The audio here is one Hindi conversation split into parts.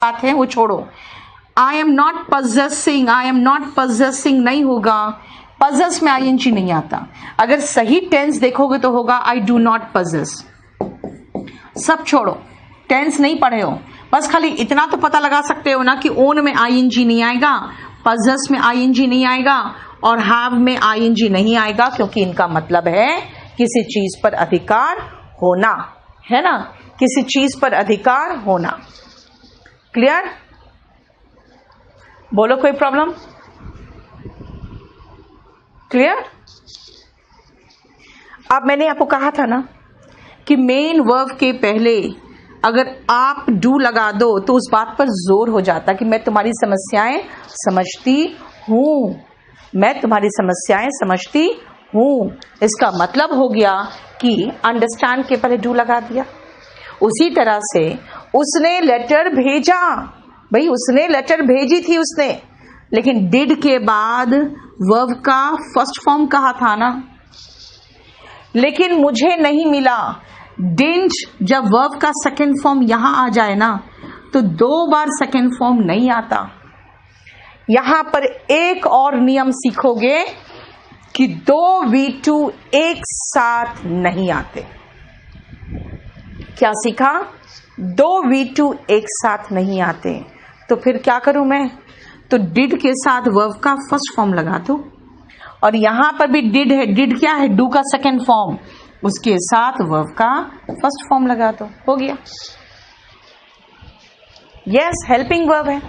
बात है वो छोड़ो। आई एम नॉट पजेसिंग नहीं होगा, पजेस में आईएनजी नहीं आता। अगर सही टेंस देखोगे तो होगा आई डू नॉट पजेस। सब छोड़ो, टेंस नहीं पढ़े हो, बस खाली इतना तो पता लगा सकते हो ना कि ओन में आईएनजी नहीं आएगा, पजेस में आईएनजी नहीं आएगा और हैव में आईएनजी नहीं आएगा, क्योंकि इनका मतलब है किसी चीज पर अधिकार होना, है ना, किसी चीज पर अधिकार होना। क्लियर? बोलो कोई प्रॉब्लम? क्लियर? अब मैंने आपको कहा था ना कि मेन वर्ब के पहले अगर आप डू लगा दो तो उस बात पर जोर हो जाता कि मैं तुम्हारी समस्याएं समझती हूं, मैं तुम्हारी समस्याएं समझती हूं। इसका मतलब हो गया कि अंडरस्टैंड के पहले डू लगा दिया। उसी तरह से उसने लेटर भेजा, भाई उसने लेटर भेजी थी उसने, लेकिन डिड के बाद वर्ब का फर्स्ट फॉर्म कहा था ना, लेकिन मुझे नहीं मिला। डिडंट जब वर्ब का सेकंड फॉर्म यहां आ जाए ना तो 2 बार सेकंड फॉर्म नहीं आता। यहां पर एक और नियम सीखोगे कि 2 V2 एक साथ नहीं आते। क्या सीखा? 2 V2 एक साथ नहीं आते। तो फिर क्या करूं मैं? तो डिड के साथ वर्ब का फर्स्ट फॉर्म लगा दो, और यहां पर भी डिड है। डिड क्या है? डू का सेकंड फॉर्म, उसके साथ वर्ब का फर्स्ट फॉर्म लगा दो, हो गया। यस, हेल्पिंग वर्ब है,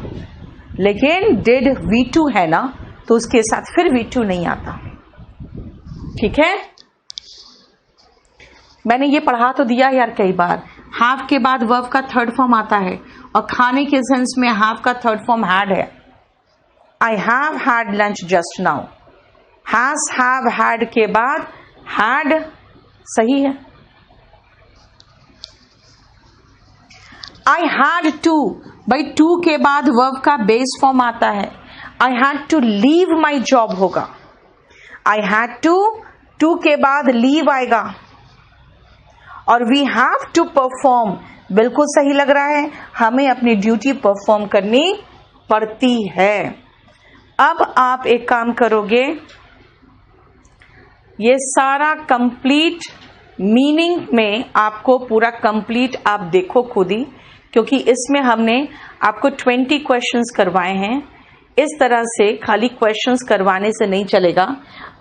लेकिन डिड V2 है ना, तो उसके साथ फिर V2 नहीं आता। ठीक है? मैंने ये पढ़ा तो दिया यार कई बार। हैव के बाद वर्ब का थर्ड फॉर्म आता है, और खाने के सेंस में हैव का थर्ड फॉर्म हैड है। I have had lunch just now. Has have had के बाद हैड सही है। आई हैड टू, भाई टू के बाद वर्ब का बेस फॉर्म आता है। I had to leave my job होगा। आई हैड टू के बाद लीव आएगा, और वी हैव टू परफॉर्म, बिल्कुल सही लग रहा है, हमें अपनी ड्यूटी परफॉर्म करनी पड़ती है। अब आप एक काम करोगे, ये सारा कंप्लीट मीनिंग में आपको पूरा कंप्लीट आप देखो खुद ही, क्योंकि इसमें हमने आपको 20 क्वेश्चंस करवाए हैं। इस तरह से खाली क्वेश्चंस करवाने से नहीं चलेगा,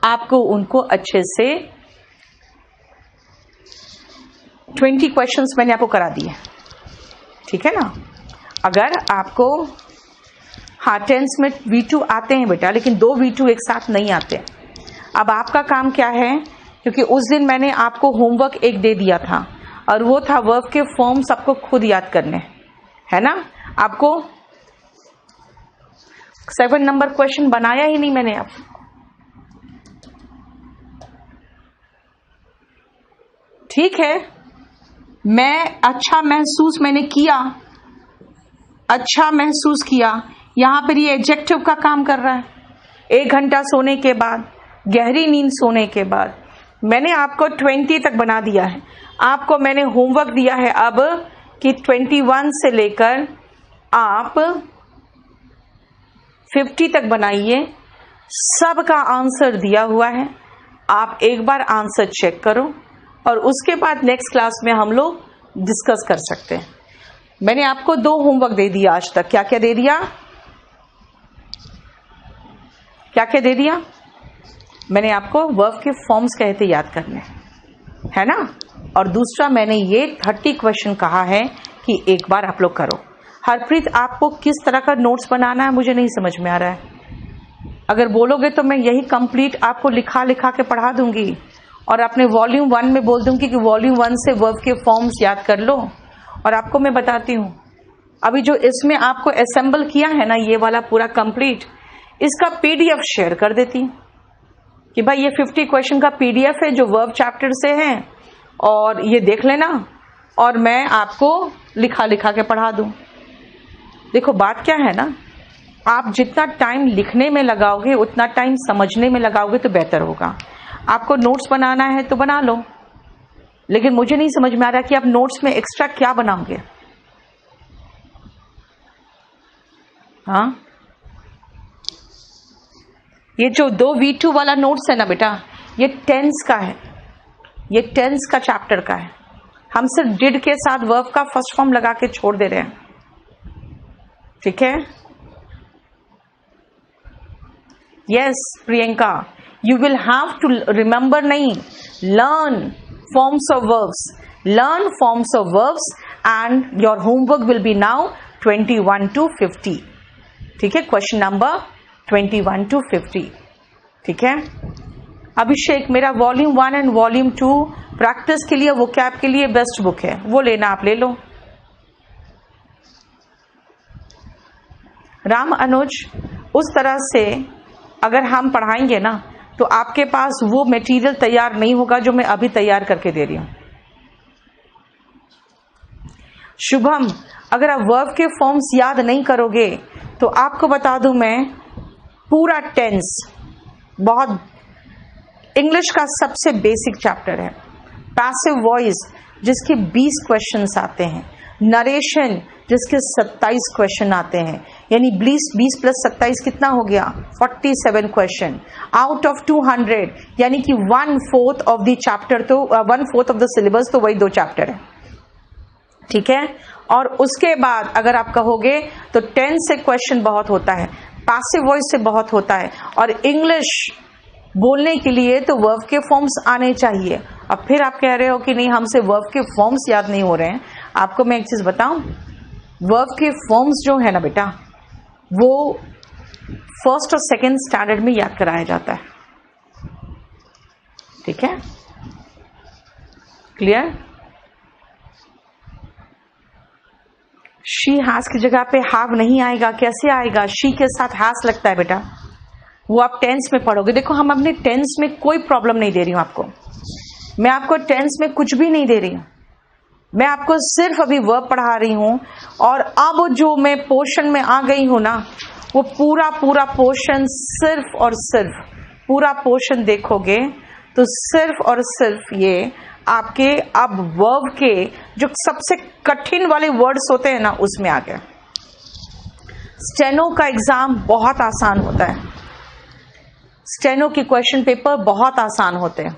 आपको उनको अच्छे से 20 क्वेश्चंस मैंने आपको करा दिए, ठीक है ना। अगर आपको टेंस में V2 आते हैं बेटा, लेकिन 2 V2 एक साथ नहीं आते। अब आपका काम क्या है, क्योंकि उस दिन मैंने आपको होमवर्क एक दे दिया था, और वो था वर्ब के फॉर्म सबको खुद याद करने, है ना। आपको 7 नंबर क्वेश्चन बनाया ही नहीं मैंने। अब ठीक है, मैं अच्छा महसूस मैंने किया, अच्छा महसूस किया, यहां पर ये एडजेक्टिव का काम कर रहा है। 1 घंटा सोने के बाद, गहरी नींद सोने के बाद, मैंने आपको 20 तक बना दिया है। आपको मैंने होमवर्क दिया है अब कि 21 से लेकर आप 50 तक बनाइए। सबका आंसर दिया हुआ है, आप एक बार आंसर चेक करो, और उसके बाद नेक्स्ट क्लास में हम लोग डिस्कस कर सकते हैं। मैंने आपको 2 होमवर्क दे दिया आज तक। क्या क्या दे दिया? क्या क्या दे दिया? मैंने आपको वर्ब के फॉर्म्स कहते याद करने, है ना। और दूसरा मैंने ये 30 क्वेश्चन कहा है कि एक बार आप लोग करो। हरप्रीत, आपको किस तरह का नोट्स बनाना है मुझे नहीं समझ में आ रहा है। अगर बोलोगे तो मैं यही कंप्लीट आपको लिखा लिखा के पढ़ा दूंगी, और अपने वॉल्यूम 1 में बोल दूंगी कि वॉल्यूम 1 से वर्ब के फॉर्म्स याद कर लो। और आपको मैं बताती हूँ, अभी जो इसमें आपको असेंबल किया है ना, ये वाला पूरा कंप्लीट, इसका PDF शेयर कर देती कि भाई ये 50 क्वेश्चन का PDF है जो वर्ब चैप्टर से है, और ये देख लेना, और मैं आपको लिखा लिखा के पढ़ा दूं। देखो बात क्या है ना, आप जितना टाइम लिखने में लगाओगे उतना टाइम समझने में लगाओगे तो बेहतर होगा। आपको नोट्स बनाना है तो बना लो, लेकिन मुझे नहीं समझ में आ रहा कि आप नोट्स में एक्स्ट्रा क्या बनाओगे। हाँ, ये जो 2 V2 वाला नोट्स है ना बेटा, ये टेंस का है, ये टेंस का चैप्टर का है। हम सिर्फ डिड के साथ वर्ब का फर्स्ट फॉर्म लगा के छोड़ दे रहे हैं, ठीक है। Yes Priyanka, you will have to remember, नहीं, learn forms of verbs, learn forms of verbs and your homework will be now 21 to 50, ठीक है। क्वेश्चन नंबर 21 to 50, ठीक है। अभिषेक, मेरा वॉल्यूम 1 एंड वॉल्यूम 2 प्रैक्टिस के लिए, वो कैब के लिए बेस्ट बुक है, वो लेना, आप ले लो। राम अनुज, उस तरह से अगर हम पढ़ाएंगे ना तो आपके पास वो मटेरियल तैयार नहीं होगा जो मैं अभी तैयार करके दे रही हूं। शुभम, अगर आप वर्ब के फॉर्म्स याद नहीं करोगे तो आपको बता दूं मैं, पूरा टेंस बहुत, इंग्लिश का सबसे बेसिक चैप्टर है। पैसिव वॉइस जिसके 20 क्वेश्चंस आते हैं, नरेशन जिसके 27 क्वेश्चन आते हैं, यानी 20 प्लस 27 कितना हो गया, 47 क्वेश्चन आउट ऑफ 200, यानी कि 1/4 ऑफ द चैप्टर, तो 1/4 ऑफ द सिलेबस, तो वही 2 चैप्टर है, ठीक है। और उसके बाद अगर आप कहोगे तो टेंस से क्वेश्चन बहुत होता है, पैसिव वॉइस से बहुत होता है, और इंग्लिश बोलने के लिए तो वर्ब के फॉर्म्स आने चाहिए। अब फिर आप कह रहे हो कि नहीं हमसे वर्ब के फॉर्म्स याद नहीं हो रहे हैं। आपको मैं एक चीज बताऊं, वर्ब के फॉर्म्स जो है ना बेटा, वो 1st और 2nd स्टैंडर्ड में याद कराया जाता है, ठीक है, क्लियर। शी हैज की जगह पे हैव नहीं आएगा, कैसे आएगा, शी के साथ हैज लगता है बेटा, वो आप टेंस में पढ़ोगे। देखो, हम अपने टेंस में कोई प्रॉब्लम नहीं दे रही हूं आपको, मैं आपको टेंस में कुछ भी नहीं दे रही हूं, मैं आपको सिर्फ अभी वर्ब पढ़ा रही हूं। और अब जो मैं पोर्शन में आ गई हूं ना, वो पूरा पोर्शन, सिर्फ और सिर्फ पूरा पोर्शन देखोगे तो सिर्फ और सिर्फ ये आपके अब वर्ब के जो सबसे कठिन वाले वर्ड्स होते हैं ना, उसमें आ गए। स्टेनो का एग्जाम बहुत आसान होता है, स्टेनो के क्वेश्चन पेपर बहुत आसान होते हैं।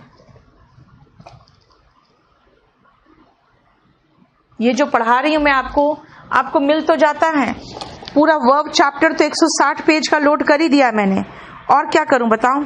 ये जो पढ़ा रही हूं मैं आपको मिल तो जाता है, पूरा वर्ब चैप्टर तो 160 पेज का लोड कर ही दिया मैंने, और क्या करूं बताओ।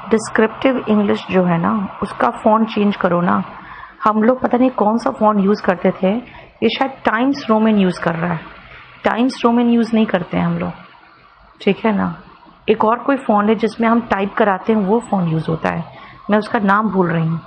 डिस्क्रिप्टिव इंग्लिश जो है ना, उसका फ़ॉन्ट चेंज करो ना। हम लोग पता नहीं कौन सा फ़ॉन्ट यूज़ करते थे, ये शायद टाइम्स रोमन यूज़ कर रहा है, टाइम्स रोमन यूज़ नहीं करते हैं हम लोग, ठीक है ना। एक और कोई फ़ॉन्ट है जिसमें हम टाइप कराते हैं, वो फ़ॉन्ट यूज़ होता है, मैं उसका नाम भूल रही हूँ।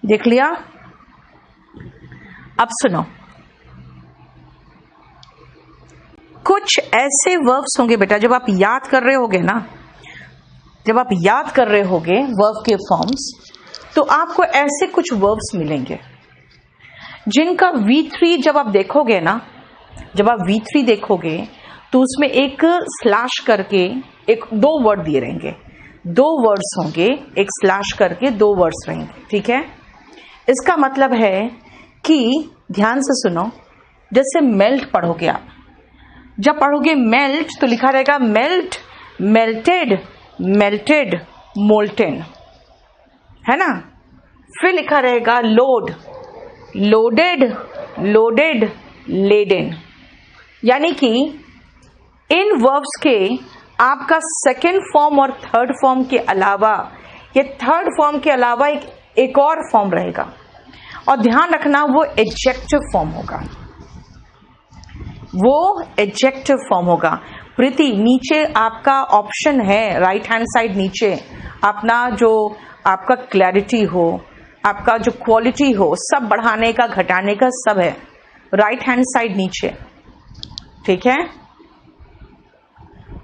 देख लिया। अब सुनो, कुछ ऐसे वर्ब्स होंगे बेटा, जब आप याद कर रहे होगे ना, जब आप याद कर रहे होगे वर्ब के फॉर्म्स, तो आपको ऐसे कुछ वर्ब्स मिलेंगे जिनका V3 जब आप देखोगे ना, जब आप V3 देखोगे तो उसमें एक स्लैश करके एक 2 वर्ड दिए रहेंगे, 2 वर्ड्स होंगे, एक स्लैश करके 2 वर्ड्स रहेंगे, ठीक है। इसका मतलब है कि ध्यान से सुनो, जैसे मेल्ट पढ़ोगे आप, जब पढ़ोगे मेल्ट तो लिखा रहेगा मेल्ट, मेल्टेड, मेल्टेड, मोल्टेन, है ना। फिर लिखा रहेगा लोड, लोडेड, लोडेड, लेडेन। यानी कि इन वर्ब्स के आपका सेकेंड फॉर्म और थर्ड फॉर्म के अलावा, ये थर्ड फॉर्म के अलावा एक और फॉर्म रहेगा, और ध्यान रखना वो एडजेक्टिव फॉर्म होगा, वो एडजेक्टिव फॉर्म होगा। प्रीति, नीचे आपका ऑप्शन है, राइट हैंड साइड नीचे अपना जो आपका क्लैरिटी हो, आपका जो क्वालिटी हो, सब बढ़ाने का घटाने का सब है, राइट हैंड साइड नीचे, ठीक है।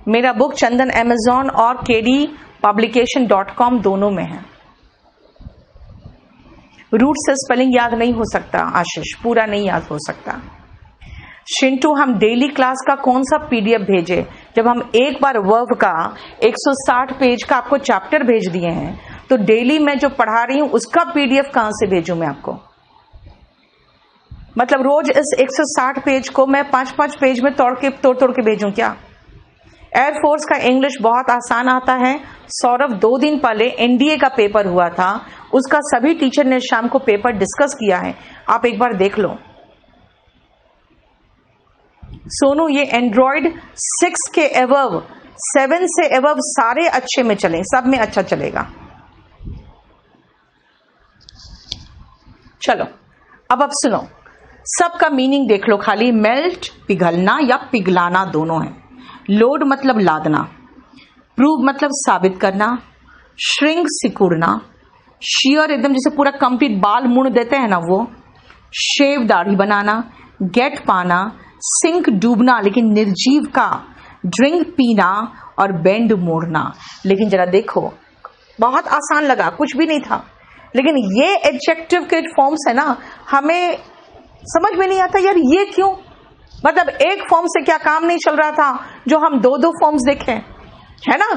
मेरा बुक चंदन Amazon और kdpublication.com दोनों में है। रूट से स्पेलिंग याद नहीं हो सकता आशीष, पूरा नहीं याद हो सकता। शिंटू, हम डेली क्लास का कौन सा PDF भेजे? जब हम एक बार वर्ब का 160 पेज का आपको चैप्टर भेज दिए हैं, तो डेली मैं जो पढ़ा रही हूं उसका PDF कहां से भेजूं मैं आपको? मतलब रोज इस 160 पेज को मैं 5-5 पेज में तोड़ के भेजूं क्या? एयरफोर्स का इंग्लिश बहुत आसान आता है। सौरभ, 2 दिन पहले NDA का पेपर हुआ था, उसका सभी टीचर ने शाम को पेपर डिस्कस किया है, आप एक बार देख लो। सोनू, ये एंड्रॉइड 6 के एवव, 7 से एवव सारे अच्छे में चले, सब में अच्छा चलेगा। चलो अब सुनो, सबका मीनिंग देख लो खाली। मेल्ट पिघलना या पिघलाना दोनों है। लोड मतलब लादना, प्रूव मतलब साबित करना, श्रिंक सिकुड़ना, शेयर एकदम जैसे पूरा कंप्लीट बाल मुड़ देते हैं ना वो, शेव दाढ़ी बनाना, गेट पाना, सिंक डूबना लेकिन निर्जीव का, ड्रिंक पीना, और बेंड मोड़ना। लेकिन जरा देखो, बहुत आसान लगा, कुछ भी नहीं था, लेकिन ये एडजेक्टिव के फॉर्म्स है ना, हमें समझ में नहीं आता यार ये क्यों, मतलब एक फॉर्म से क्या काम नहीं चल रहा था जो हम 2-2 फॉर्म्स देखें, है ना।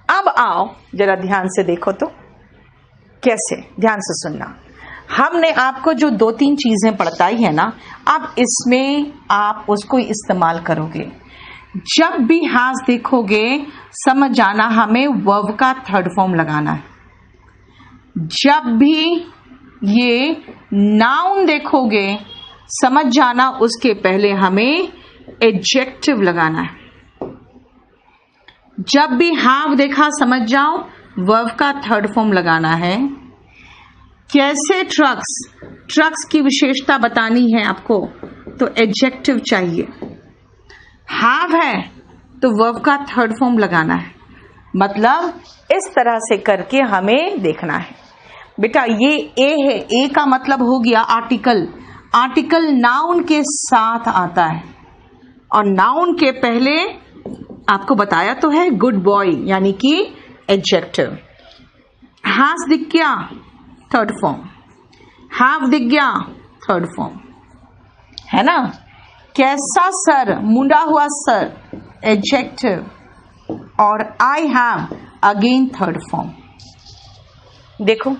अब आओ जरा ध्यान से देखो तो कैसे, ध्यान से सुनना। हमने आपको जो 2-3 चीजें पढ़ताई है ना, अब इसमें आप उसको इस्तेमाल करोगे। जब भी हाथ देखोगे समझ जाना हमें वर्ब का थर्ड फॉर्म लगाना है। जब भी ये नाउन देखोगे समझ जाना उसके पहले हमें एडजेक्टिव लगाना है। जब भी हाव देखा समझ जाओ वर्ब का थर्ड फॉर्म लगाना है। कैसे ट्रक्स की विशेषता बतानी है आपको तो एडजेक्टिव चाहिए। हाव है तो वर्ब का थर्ड फॉर्म लगाना है। मतलब इस तरह से करके हमें देखना है। बेटा ये ए है, ए का मतलब हो गया आर्टिकल। आर्टिकल नाउन के साथ आता है और नाउन के पहले आपको बताया तो है गुड बॉय यानी कि एडजेक्टिव। हाथ दिख गया थर्ड फॉर्म, हाफ दिख गया थर्ड फॉर्म, है ना। कैसा सर, मुंडा हुआ सर एडजेक्टिव और I have again third form. देखो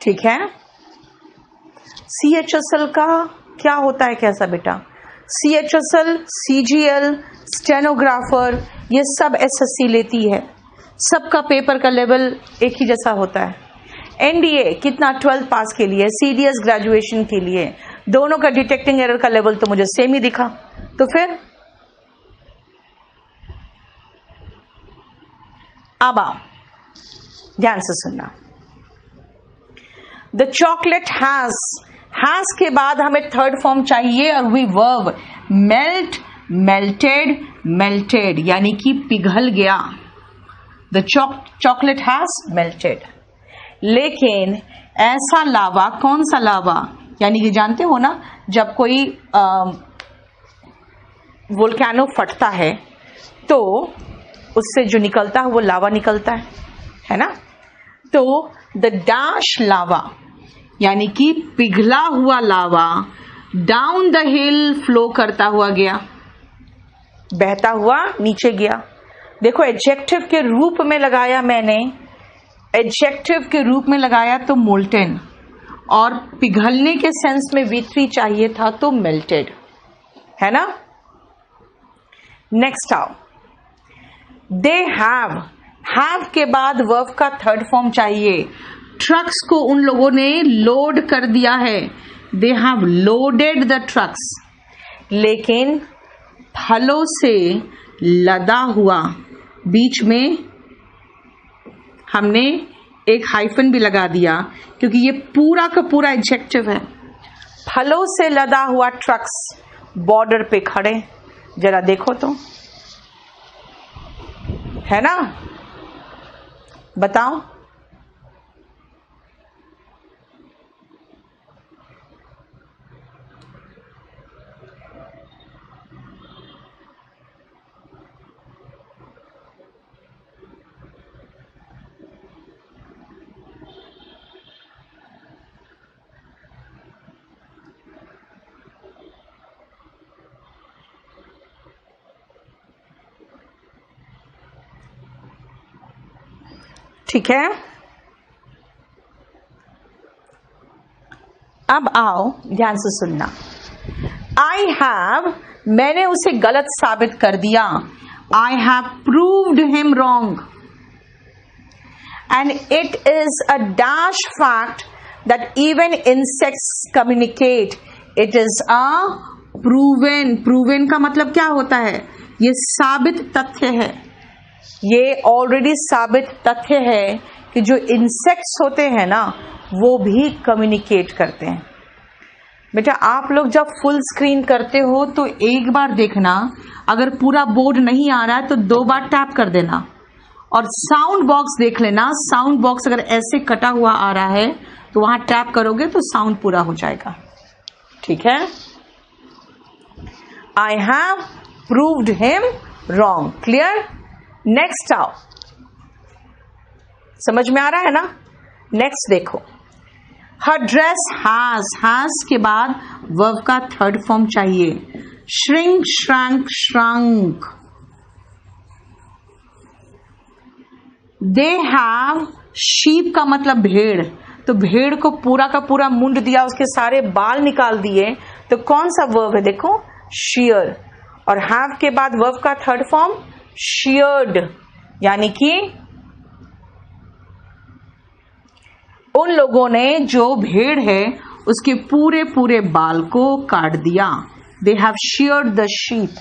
ठीक है। CHSL का क्या होता है कैसा बेटा? CHSL, CGL, स्टेनोग्राफर ये सब SSC लेती है। सबका पेपर का लेवल एक ही जैसा होता है। NDA कितना 12th पास के लिए, CDS ग्रेजुएशन के लिए, दोनों का डिटेक्टिंग एरर का लेवल तो मुझे सेम ही दिखा। तो फिर अब आओ ध्यान से सुनना। द चॉकलेट हैज के बाद हमें थर्ड फॉर्म चाहिए और वही वर्ब मेल्ट, मेल्टेड, मेल्टेड, यानी कि पिघल गया। The chocolate has melted. लेकिन ऐसा लावा, कौन सा लावा, यानी कि जानते हो ना जब कोई वोल्केनो फटता है तो उससे जो निकलता है वो लावा निकलता है ना। तो द डैश लावा यानी कि पिघला हुआ लावा डाउन द हिल फ्लो करता हुआ गया, बहता हुआ नीचे गया। देखो एडजेक्टिव के रूप में लगाया मैंने, एडजेक्टिव के रूप में लगाया तो मोल्टेन, और पिघलने के सेंस में V3 चाहिए था तो मेल्टेड, है ना। नेक्स्ट आओ, दे हैव के बाद वर्ब का थर्ड फॉर्म चाहिए। ट्रक्स को उन लोगों ने लोड कर दिया है, they have loaded the trucks. लेकिन फलों से लदा हुआ, बीच में हमने एक हाइफन भी लगा दिया क्योंकि ये पूरा का पूरा एडजेक्टिव है। फलों से लदा हुआ ट्रक्स बॉर्डर पे खड़े, जरा देखो तो, है ना, बताओ। ठीक है, अब आओ ध्यान से सुनना। आई हैव, मैंने उसे गलत साबित कर दिया। I have proved him wrong and it is a dash fact that even insects communicate. It is a proven, proven का मतलब क्या होता है, ये साबित तथ्य है, ये ऑलरेडी साबित तथ्य है कि जो इंसेक्ट्स होते हैं ना वो भी कम्युनिकेट करते हैं। बेटा आप लोग जब फुल स्क्रीन करते हो तो एक बार देखना, अगर पूरा बोर्ड नहीं आ रहा है तो 2 बार टैप कर देना, और साउंड बॉक्स देख लेना। साउंड बॉक्स अगर ऐसे कटा हुआ आ रहा है तो वहां टैप करोगे तो साउंड पूरा हो जाएगा, ठीक है। I have proved him wrong, clear. Next आओ, समझ में आ रहा है ना। नेक्स्ट देखो, हर ड्रेस हैज के बाद वर्ब का थर्ड फॉर्म चाहिए। Shrink, shrank, shrunk. They have, sheep का मतलब भेड़, तो भेड़ को पूरा का पूरा मुंड दिया, उसके सारे बाल निकाल दिए, तो कौन सा वर्ब है, देखो shear, और हैव के बाद वर्ब का थर्ड फॉर्म sheared, यानी कि उन लोगों ने जो भेड़ है उसके पूरे पूरे बाल को काट दिया। They have sheared the sheep।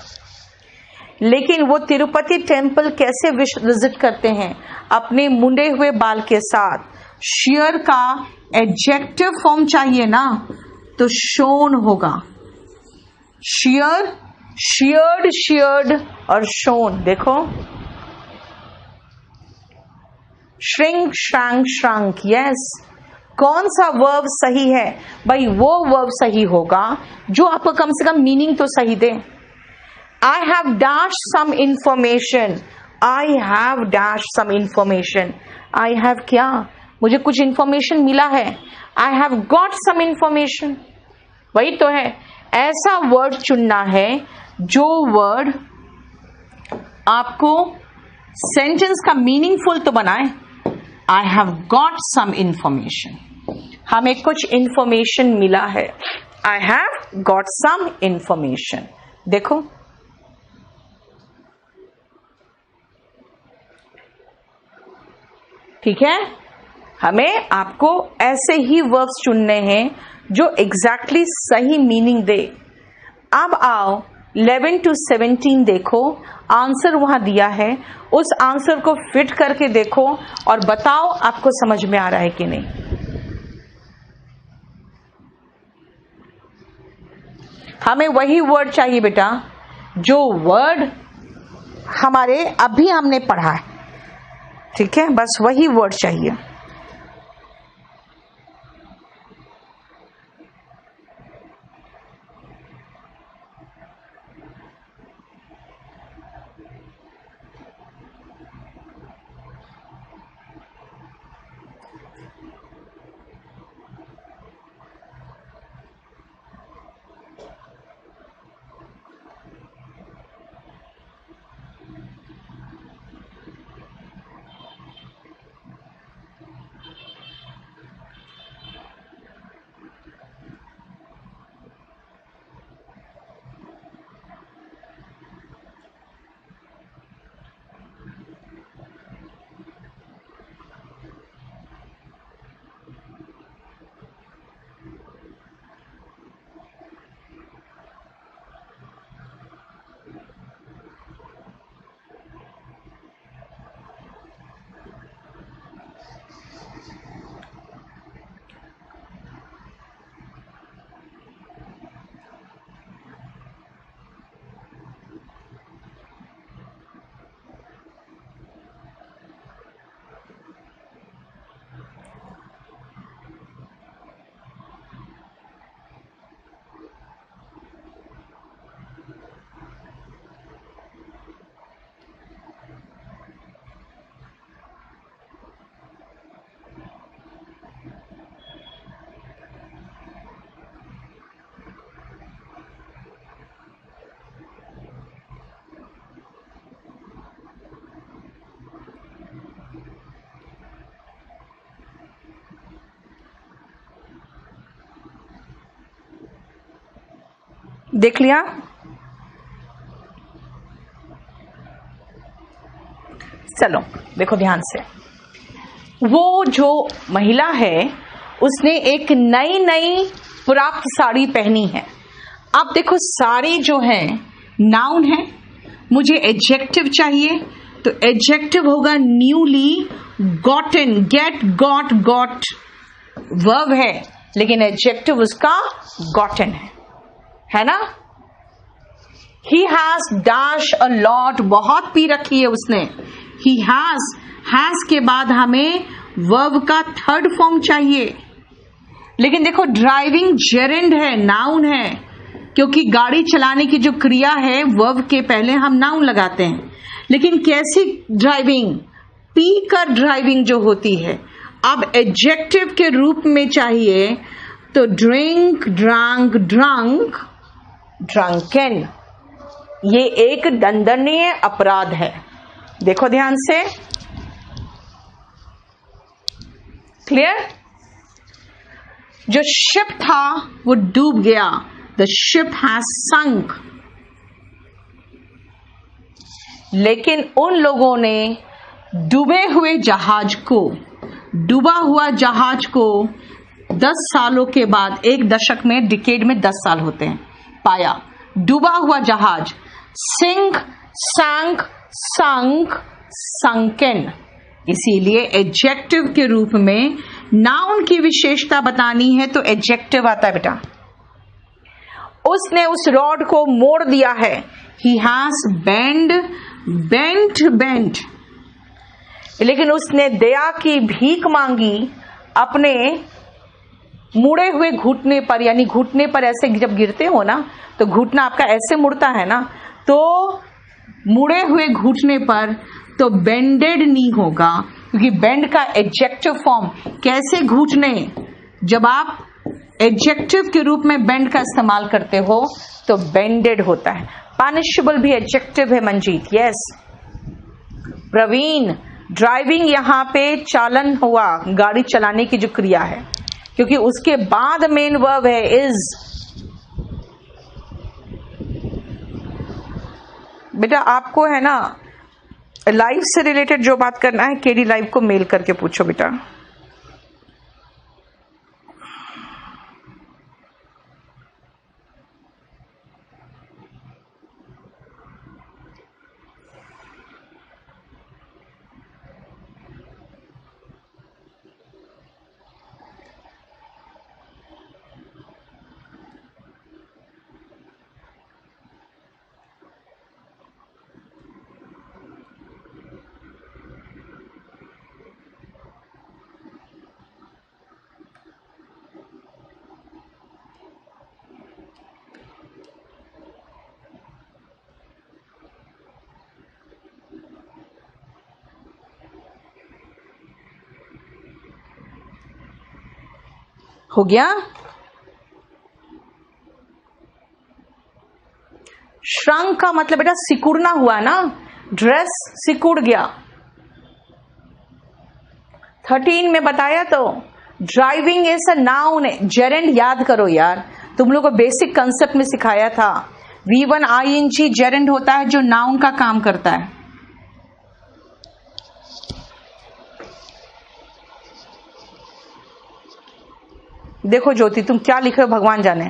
लेकिन वो तिरुपति टेम्पल कैसे विजिट करते हैं, अपने मुंडे हुए बाल के साथ। shear का एडजेक्टिव फॉर्म चाहिए ना, तो शोन होगा। shear, sheared, sheared और शोन। देखो श्रिंक, श्रैंक, श्रंक, यस। कौन सा वर्ब सही है भाई, वो वर्ब सही होगा जो आपको कम से कम मीनिंग तो सही दे। I have dashed some information, I have dashed some information, I have क्या, मुझे कुछ इंफॉर्मेशन मिला है। I have got some information, वही तो है। ऐसा वर्ड चुनना है जो वर्ड आपको सेंटेंस का मीनिंगफुल तो बनाए। I have got some information, हमें कुछ इंफॉर्मेशन मिला है। I have got some information। देखो ठीक है, हमें आपको ऐसे ही वर्ब्स चुनने हैं जो एग्जैक्टली सही मीनिंग दे। अब आओ 11 to 17 देखो, आंसर वहां दिया है, उस आंसर को फिट करके देखो और बताओ आपको समझ में आ रहा है कि नहीं। हमें वही वर्ड चाहिए बेटा जो वर्ड हमारे अभी हमने पढ़ा है, ठीक है, बस वही वर्ड चाहिए। देख लिया? चलो देखो ध्यान से, वो जो महिला है उसने एक नई नई प्राप्त साड़ी पहनी है। अब देखो साड़ी जो है नाउन है, मुझे एडजेक्टिव चाहिए, तो एडजेक्टिव होगा newly gotten, get, got, got verb है, लेकिन एडजेक्टिव उसका गॉटन है ना। He has dash a lot, बहुत पी रखी है उसने। ही हैज के बाद हमें वर्ब का थर्ड फॉर्म चाहिए, लेकिन देखो ड्राइविंग जेरेंड है, नाउन है, क्योंकि गाड़ी चलाने की जो क्रिया है वर्ब के पहले हम नाउन लगाते हैं। लेकिन कैसी ड्राइविंग, पी कर ड्राइविंग जो होती है। अब एडजेक्टिव के रूप में चाहिए तो ड्रिंक, ड्रंक, ड्रंक, ड्रंकन, ये एक दंडनीय अपराध है। देखो ध्यान से, क्लियर? जो शिप था वो डूब गया, द शिप हैज संक। लेकिन उन लोगों ने डूबे हुए जहाज को, डूबा हुआ जहाज को 10 सालों के बाद, एक दशक में, डिकेड में 10 साल होते हैं, पाया। डूबा हुआ जहाज, सिंक, संक, संक, संकन। इसीलिए एडजेक्टिव के रूप में नाउन की विशेषता बतानी है तो एडजेक्टिव आता है बेटा। उसने उस रॉड को मोड़ दिया है, ही हैज बेंट। लेकिन उसने दया की भीख मांगी अपने मुड़े हुए घुटने पर, यानी घुटने पर ऐसे जब गिरते हो ना तो घुटना आपका ऐसे मुड़ता है ना, तो मुड़े हुए घुटने पर तो बेंडेड नहीं होगा, क्योंकि बेंड का एडजेक्टिव फॉर्म, कैसे घुटने, जब आप एडजेक्टिव के रूप में बेंड का इस्तेमाल करते हो तो बेंडेड होता है। पनिशेबल भी एडजेक्टिव है मंजीत, यस। प्रवीण, ड्राइविंग यहां पे चालन हुआ, गाड़ी चलाने की जो क्रिया है, क्योंकि उसके बाद मेन वर्ब है इज। बेटा आपको है ना लाइफ से रिलेटेड जो बात करना है, केडी लाइव को मेल करके पूछो बेटा। हो गया। श्रंक का मतलब बेटा सिकुड़ना हुआ ना, ड्रेस सिकुड़ गया। 13 में बताया तो driving is a noun. Gerund याद करो यार, तुम लोग को बेसिक कंसेप्ट में सिखाया था। V1 ING जेरेंड होता है जो नाउन का काम करता है। देखो ज्योति तुम क्या लिखे हो भगवान जाने।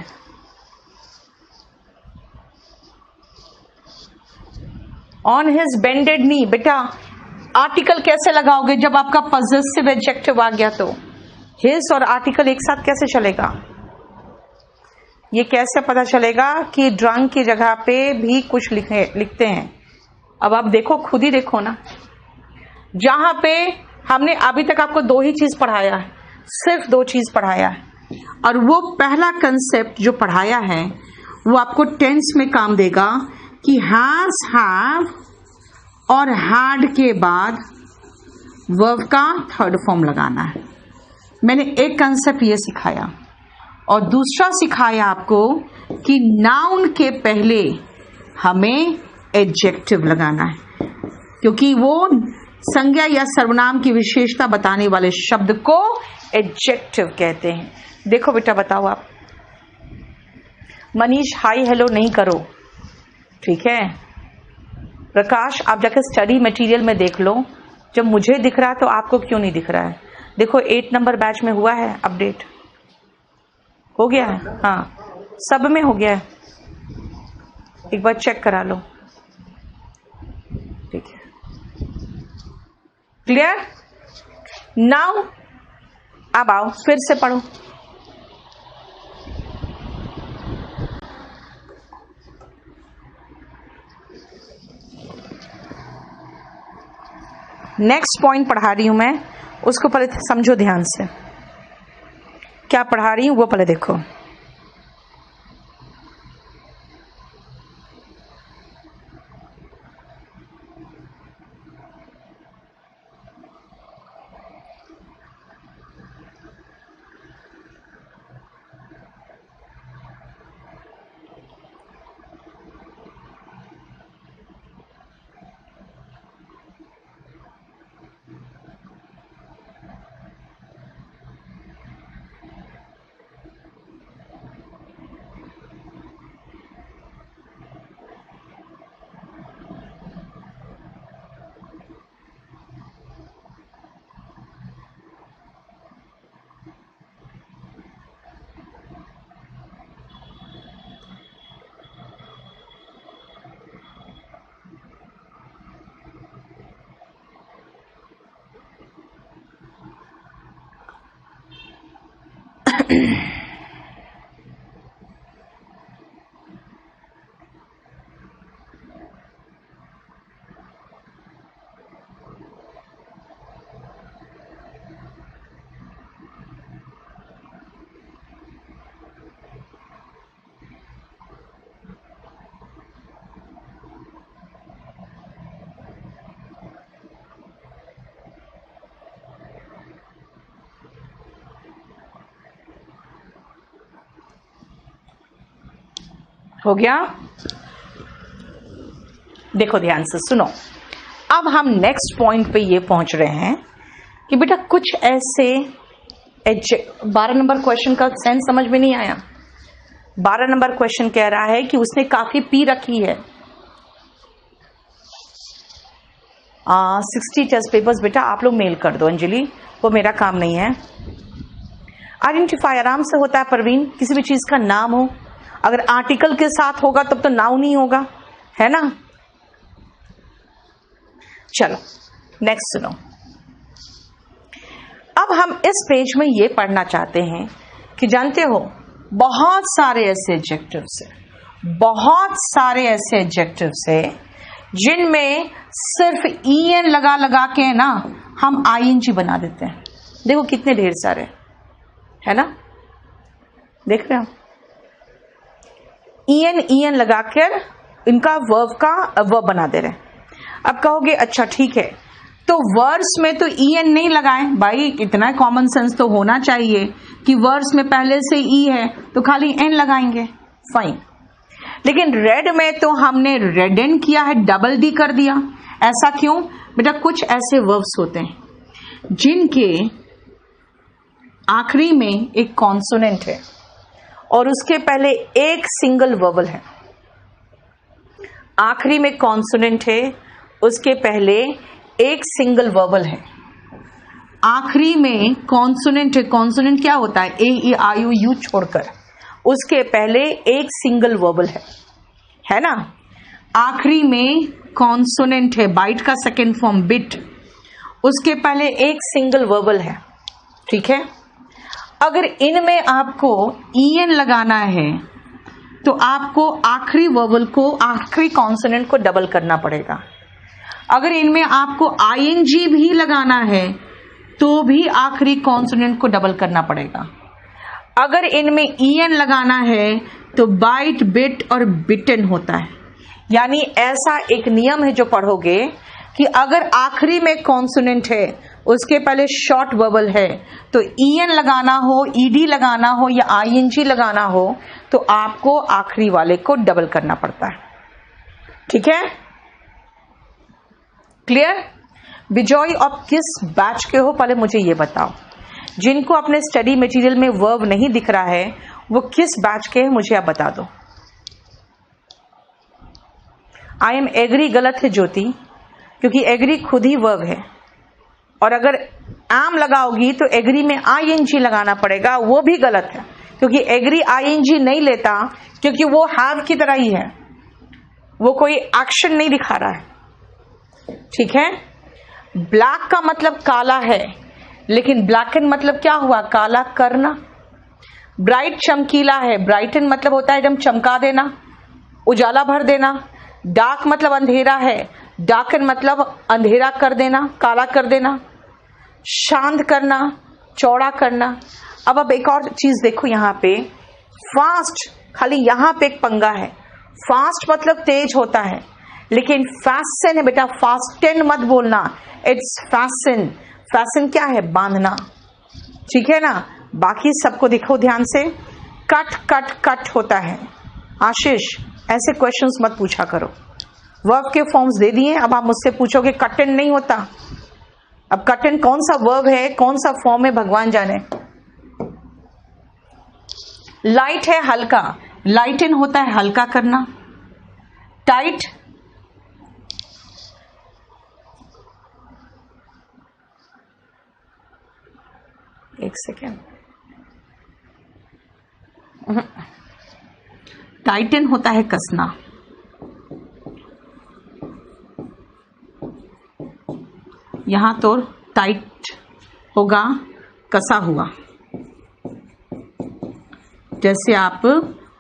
ऑन हिज बेंडेड नी, बेटा आर्टिकल कैसे लगाओगे जब आपका पॉजेसिव एडजेक्टिव आ गया तो? हिज और आर्टिकल एक साथ कैसे चलेगा? ये कैसे पता चलेगा कि ड्रंक की जगह पे भी कुछ लिखते हैं? अब आप देखो, खुद ही देखो ना। जहां पे हमने अभी तक आपको 2 ही चीज पढ़ाया है, सिर्फ 2 चीज पढ़ाया है, और वो पहला कंसेप्ट जो पढ़ाया है वो आपको टेंस में काम देगा कि हैज, हैव और हैड के बाद वर्ब का थर्ड फॉर्म लगाना है। मैंने एक कंसेप्ट ये सिखाया, और दूसरा सिखाया आपको कि नाउन के पहले हमें एडजेक्टिव लगाना है, क्योंकि वो संज्ञा या सर्वनाम की विशेषता बताने वाले शब्द को एडजेक्टिव कहते हैं। देखो बेटा बताओ आप, मनीष हाई हेलो नहीं करो, ठीक है? प्रकाश आप जाकर स्टडी मटेरियल में देख लो, जब मुझे दिख रहा है तो आपको क्यों नहीं दिख रहा है? देखो 8 नंबर बैच में हुआ है अपडेट, हो गया है? हाँ सब में हो गया है, एक बार चेक करा लो, ठीक है? क्लियर? नाउ अब आओ फिर से पढ़ो। नेक्स्ट पॉइंट पढ़ा रही हूं मैं, उसको पहले समझो ध्यान से। क्या पढ़ा रही हूं वो पहले देखो। हो गया? देखो ध्यान से सुनो। अब हम नेक्स्ट पॉइंट पे ये पहुंच रहे हैं कि बेटा कुछ ऐसे 12 नंबर क्वेश्चन का सेंस समझ में नहीं आया। 12 नंबर क्वेश्चन कह रहा है कि उसने काफी पी रखी है। 60 टेस्ट पेपर्स बेटा आप लोग मेल कर दो अंजलि, वो मेरा काम नहीं है। आइडेंटिफाई आराम से होता है परवीन, किसी भी चीज का नाम हो, अगर आर्टिकल के साथ होगा तब तो नाउन ही होगा, है ना? चलो नेक्स्ट सुनो। अब हम इस पेज में ये पढ़ना चाहते हैं कि जानते हो बहुत सारे ऐसे एडजेक्टिव्स हैं, बहुत सारे ऐसे एडजेक्टिव्स हैं जिनमें सिर्फ en लगा लगा के ना हम ing बना देते हैं। देखो कितने ढेर सारे, है ना? देख रहे हो? en लगाकर इनका वर्ब का वर्ब बना दे रहे हैं। अब कहोगे अच्छा ठीक है, तो वर्ड्स में तो ई एन नहीं लगाएं भाई, इतना कॉमन सेंस तो होना चाहिए कि वर्ड्स में पहले से ई है तो खाली एन लगाएंगे, फाइन। लेकिन रेड में तो हमने रेडन किया है, डबल डी कर दिया। ऐसा क्यों बेटा? कुछ ऐसे वर्ब्स होते हैं जिनके आखिरी में एक कॉन्सोनेंट है और उसके पहले एक सिंगल वर्बल है। आखिरी में कॉन्सोनेंट है, उसके पहले एक सिंगल वर्बल है। आखिरी में कॉन्सोनेंट है, कॉन्सोनेंट क्या होता है? ए ई आई यू छोड़कर उसके पहले एक सिंगल वर्बल है ना। आखिरी में कॉन्सोनेंट है, बाइट का सेकेंड फॉर्म बिट, उसके पहले एक सिंगल वर्बल है, ठीक है। अगर इनमें आपको ई एन लगाना है तो आपको आखिरी वर्बल को, आखिरी कॉन्सोनेंट को डबल करना पड़ेगा। अगर इनमें आपको आई एन जी भी लगाना है तो भी आखिरी कॉन्सोनेंट को डबल करना पड़ेगा। अगर इनमें ई एन लगाना है तो बाइट, बिट और बिटन होता है। यानी ऐसा एक नियम है जो पढ़ोगे कि अगर आखिरी में कॉन्सोनेंट है, उसके पहले शॉर्ट वर्बल है, तो ई एन लगाना हो, ई डी लगाना हो या आई एन जी लगाना हो तो आपको आखिरी वाले को डबल करना पड़ता है, ठीक है। क्लियर? बिजॉय आप किस बैच के हो पहले मुझे ये बताओ। जिनको अपने स्टडी मटेरियल में वर्ब नहीं दिख रहा है वो किस बैच के हैं मुझे आप बता दो। आई एम एग्री गलत है ज्योति, क्योंकि एग्री खुद ही वर्ब है और अगर एम लगाओगी तो एग्री में आई एन जी लगाना पड़ेगा, वो भी गलत है क्योंकि एग्री आई एन जी नहीं लेता, क्योंकि वो हैव की तरह ही है, वो कोई एक्शन नहीं दिखा रहा है, ठीक है। ब्लैक का मतलब काला है, लेकिन ब्लैकन मतलब क्या हुआ? काला करना। ब्राइट चमकीला है, ब्राइटन मतलब होता है एकदम चमका देना, उजाला भर देना। डार्क मतलब अंधेरा है, डार्कन मतलब अंधेरा कर देना, काला कर देना। शांत करना, चौड़ा करना। अब एक और चीज देखो यहाँ पे, फास्ट, खाली यहाँ पे एक पंगा है। फास्ट मतलब तेज होता है, लेकिन फैशन है बेटा, फास्टन मत बोलना, इट्स फैशन। फैशन क्या है? बांधना, ठीक है ना। बाकी सबको देखो ध्यान से, कट कट कट होता है। आशीष ऐसे क्वेश्चंस मत पूछा करो। वर्ब के फॉर्म्स दे दिए, अब आप मुझसे पूछोगे कटन नहीं होता। अब कटन कौन सा वर्ब है, कौन सा फॉर्म है, भगवान जाने। लाइट है हल्का, लाइटन होता है हल्का करना। टाइट, एक सेकेंड, टाइटन होता है कसना। यहां तो टाइट होगा, कसा हुआ। जैसे आप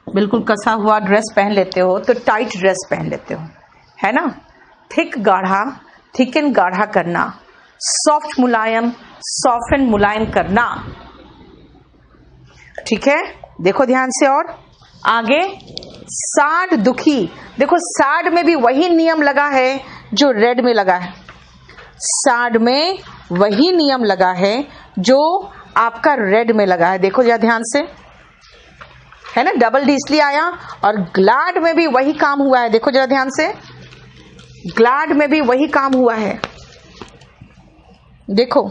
बिल्कुल कसा हुआ ड्रेस पहन लेते हो तो टाइट ड्रेस पहन लेते हो, है ना। थिक गाढ़ा, थिकन गाढ़ा करना। सॉफ्ट मुलायम, सॉफ्टन मुलायम करना, ठीक है। देखो ध्यान से और आगे, सैड दुखी। देखो सैड में भी वही नियम लगा है जो रेड में लगा है। सैड में वही नियम लगा है जो आपका रेड में लगा है। देखो जरा ध्यान से, है ना, डबल डी इसलिए आया। और ग्लैड में भी वही काम हुआ है। देखो जरा ध्यान से, ग्लैड में भी वही काम हुआ है। देखो